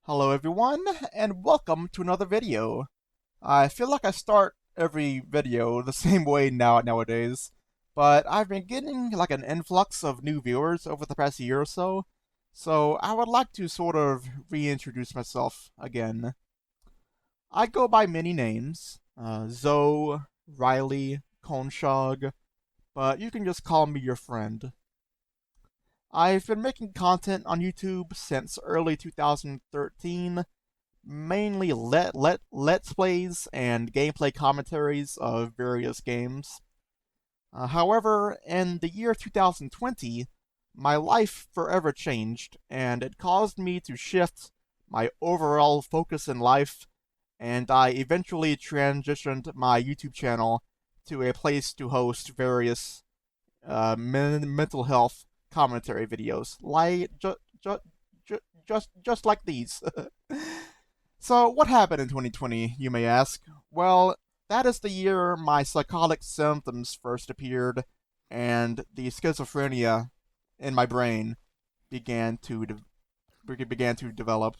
Hello everyone, and welcome to another video. I feel like I start every video the same way nowadays, but I've been getting like an influx of new viewers over the past year or so I would like to sort of reintroduce myself again. I go by many names, Zoe, Riley, Konshog, but you can just call me your friend. I've been making content on YouTube since early 2013, mainly let's plays and gameplay commentaries of various games. However, in the year 2020, my life forever changed, and it caused me to shift my overall focus in life, and I eventually transitioned my YouTube channel to a place to host various mental health commentary videos, like just like these. So, what happened in 2020, you may ask? Well, that is the year my psychotic symptoms first appeared, and the schizophrenia in my brain began to develop.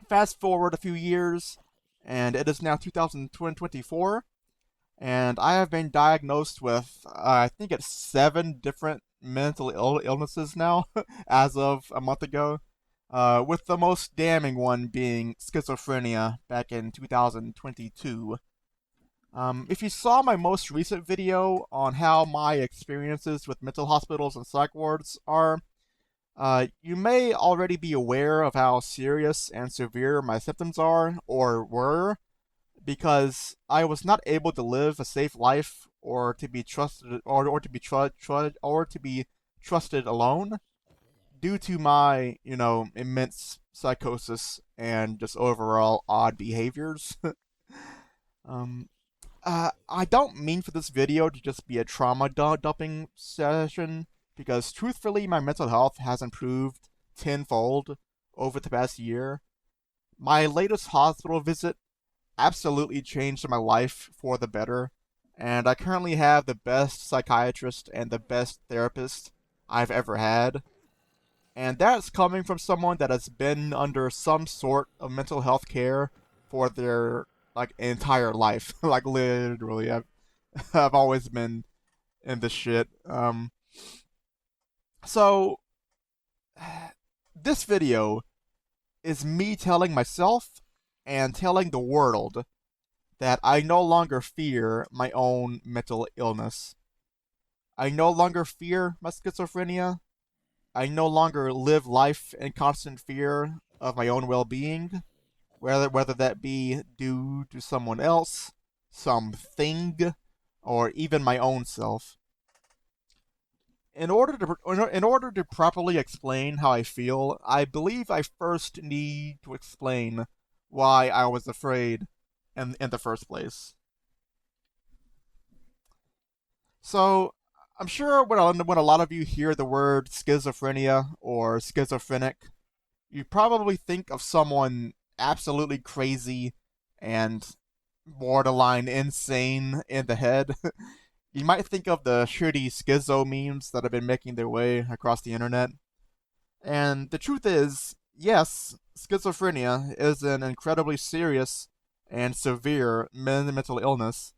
Fast forward a few years, and it is now 2024, and I have been diagnosed with I think it's 7 different mental illnesses now, as of a month ago, with the most damning one being schizophrenia back in 2022. If you saw my most recent video on how my experiences with mental hospitals and psych wards are, you may already be aware of how serious and severe my symptoms are, or were, because I was not able to live a safe life or to be trusted or to be trusted alone due to my, immense psychosis and just overall odd behaviors. um, I don't mean for this video to just be a trauma dumping session, because truthfully, my mental health has improved tenfold over the past year. My latest hospital visit absolutely changed my life for the better, and I currently have the best psychiatrist and the best therapist I've ever had. And that's coming from someone that has been under some sort of mental health care for their like entire life. Like literally, I've always been in this shit. So this video is me telling myself and telling the world that I no longer fear my own mental illness. I no longer fear my schizophrenia. I no longer live life in constant fear of my own well-being, whether that be due to someone else, something, or even my own self. In order to properly explain how I feel, I believe I first need to explain why I was afraid in the first place. So, I'm sure when a lot of you hear the word schizophrenia or schizophrenic, you probably think of someone absolutely crazy and borderline insane in the head. You might think of the shitty schizo memes that have been making their way across the internet. And the truth is, yes, schizophrenia is an incredibly serious and severe mental illness.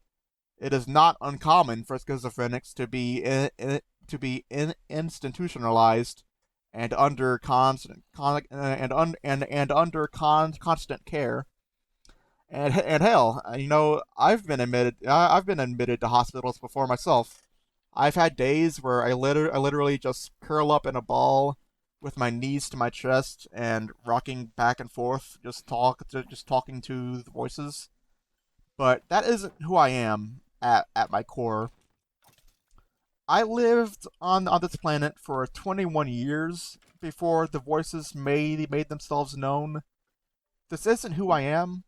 It is not uncommon for schizophrenics to be institutionalized and under constant care. And hell, I've been admitted to hospitals before myself. I've had days where I literally just curl up in a ball with my knees to my chest and rocking back and forth, just talking to the voices. But that isn't who I am at my core. I lived on this planet for 21 years before the voices made themselves known. This isn't who I am.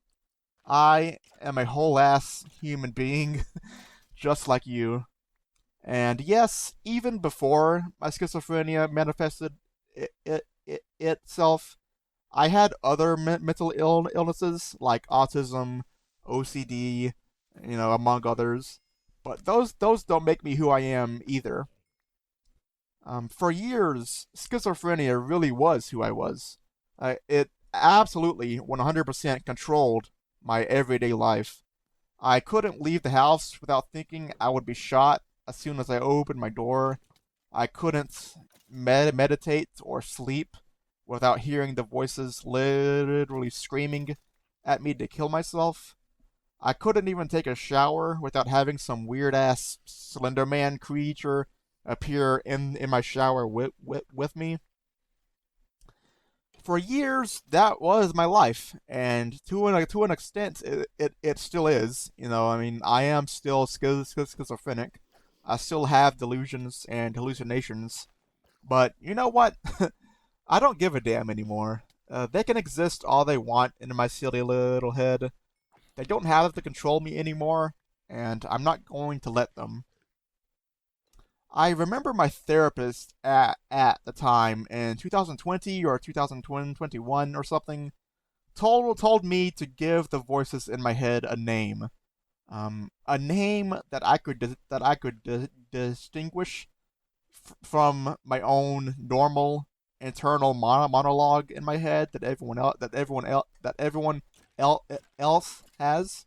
I am a whole ass human being, just like you. And yes, even before my schizophrenia manifested itself, I had other mental illnesses like autism, OCD, among others. But those don't make me who I am either. For years, schizophrenia really was who I was. It absolutely 100% controlled my everyday life. I couldn't leave the house without thinking I would be shot as soon as I opened my door. I couldn't meditate or sleep without hearing the voices literally screaming at me to kill myself. I couldn't even take a shower without having some weird ass Slender Man creature appear in my shower with me. For years, that was my life, and to an extent, it still is. I mean, I am still schizophrenic. I still have delusions and hallucinations, but you know what? I don't give a damn anymore. They can exist all they want in my silly little head. They don't have to control me anymore, and I'm not going to let them. I remember my therapist at the time in 2020 or 2021 or something told me to give the voices in my head a name, a name that I could distinguish from my own normal internal monologue in my head that everyone else has.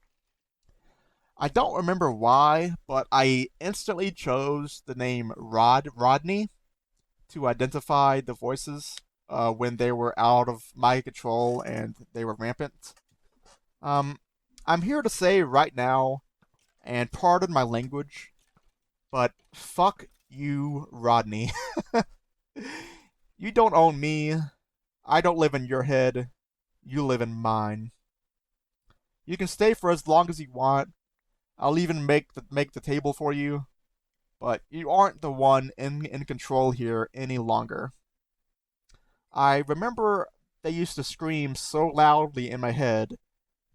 I don't remember why, but I instantly chose the name Rodney to identify the voices when they were out of my control and they were rampant. Um, I'm here to say right now, and pardon my language, but fuck you, Rodney. You don't own me. I don't live in your head. You live in mine. You can stay for as long as you want. I'll even make the table for you, but you aren't the one in control here any longer. I remember they used to scream so loudly in my head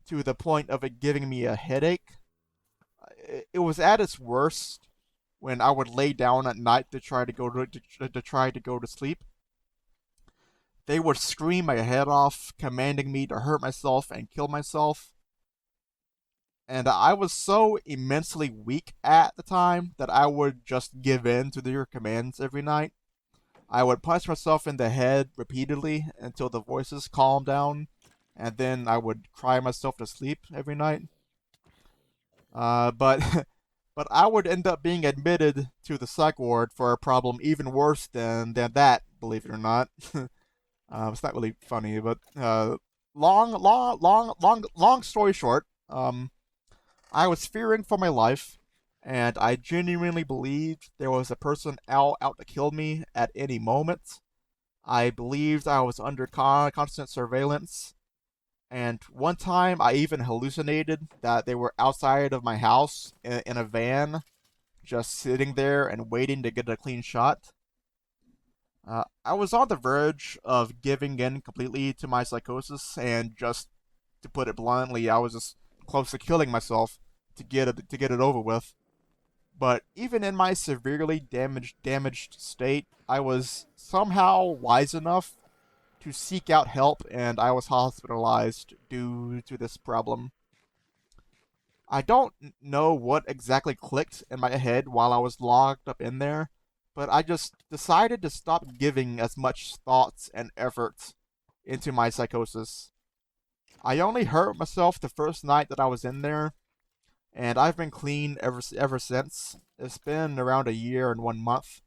to the point of it giving me a headache. It was at its worst when I would lay down at night to try to go to sleep. They would scream my head off, commanding me to hurt myself and kill myself. And I was so immensely weak at the time that I would just give in to their commands every night. I would punch myself in the head repeatedly until the voices calmed down, and then I would cry myself to sleep every night. But but I would end up being admitted to the psych ward for a problem even worse than that, believe it or not. It's not really funny, but long story short, I was fearing for my life, and I genuinely believed there was a person out to kill me at any moment. I believed I was under constant surveillance, and one time I even hallucinated that they were outside of my house in a van, just sitting there and waiting to get a clean shot. I was on the verge of giving in completely to my psychosis, and just to put it bluntly, I was just close to killing myself to get it over with. But even in my severely damaged state, I was somehow wise enough to seek out help, and I was hospitalized due to this problem. I don't know what exactly clicked in my head while I was locked up in there, but I just decided to stop giving as much thoughts and effort into my psychosis. I only hurt myself the first night that I was in there, and I've been clean ever since. It's been around a year and 1 month.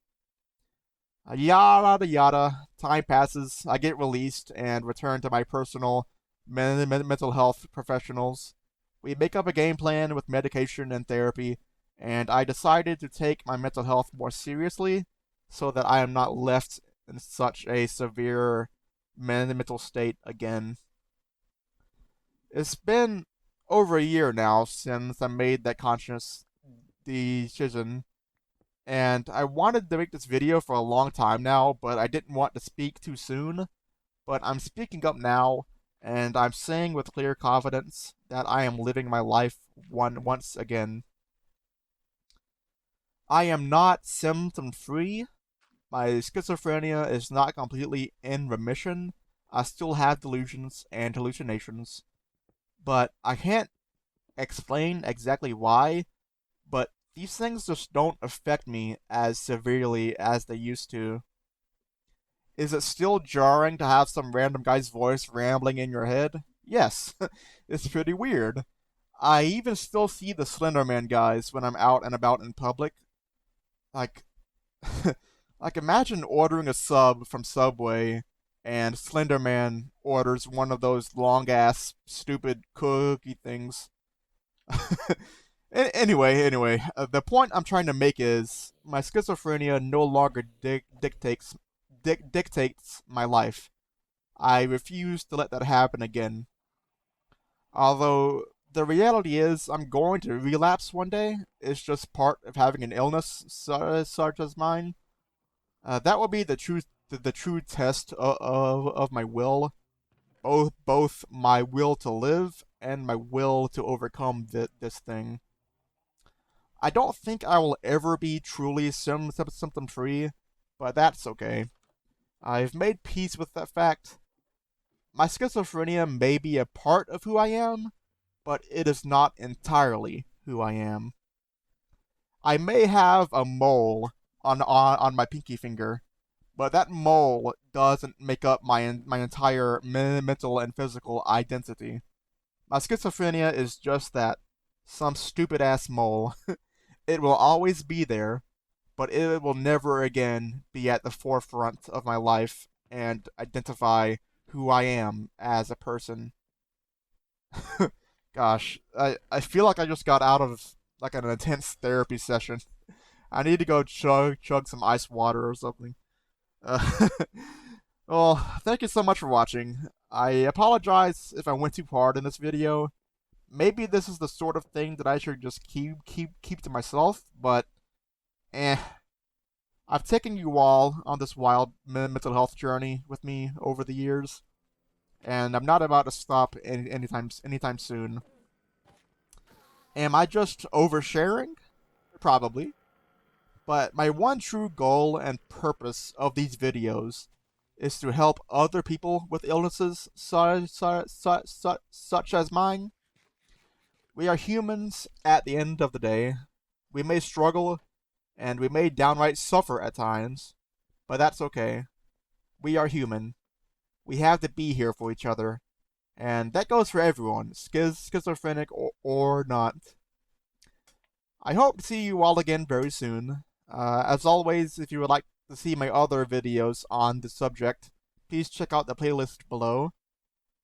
Yada yada. Time passes. I get released and return to my personal mental health professionals. We make up a game plan with medication and therapy, and I decided to take my mental health more seriously so that I am not left in such a severe mental state again. It's been over a year now since I made that conscious decision, and I wanted to make this video for a long time now, but I didn't want to speak too soon. But I'm speaking up now, and I'm saying with clear confidence that I am living my life once again. I am not symptom free. My schizophrenia is not completely in remission. I still have delusions and hallucinations, but I can't explain exactly why, but these things just don't affect me as severely as they used to. Is it still jarring to have some random guy's voice rambling in your head? Yes, it's pretty weird. I even still see the Slender Man guys when I'm out and about in public. Like, like imagine ordering a sub from Subway and Slender Man orders one of those long ass stupid cookie things. Anyway, the point I'm trying to make is my schizophrenia no longer dictates my life. I refuse to let that happen again. Although the reality is, I'm going to relapse one day. It's just part of having an illness such as mine. That will be the true test of my will, both my will to live and my will to overcome this thing. I don't think I will ever be truly symptom free, but that's okay. I've made peace with that fact. My schizophrenia may be a part of who I am, but it is not entirely who I am. I may have a mole on my pinky finger, but that mole doesn't make up my entire mental and physical identity. My schizophrenia is just that, some stupid ass mole. It will always be there, but it will never again be at the forefront of my life and identify who I am as a person. Gosh, I feel like I just got out of like an intense therapy session. I need to go chug some ice water or something. Uh, well, thank you so much for watching. I apologize if I went too hard in this video. Maybe this is the sort of thing that I should just keep to myself, but eh. I've taken you all on this wild mental health journey with me over the years, and I'm not about to stop anytime soon. Am I just oversharing? Probably. But my one true goal and purpose of these videos is to help other people with illnesses such as mine. We are humans at the end of the day. We may struggle and we may downright suffer at times, but that's okay. We are human. We have to be here for each other, and that goes for everyone, schizophrenic or not. I hope to see you all again very soon. As always, if you would like to see my other videos on the subject, please check out the playlist below.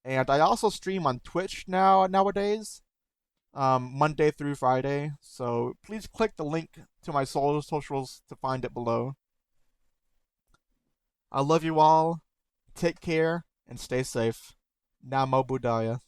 And I also stream on Twitch nowadays, Monday through Friday. So please click the link to my socials to find it below. I love you all. Take care and stay safe. Namo Buddhaya.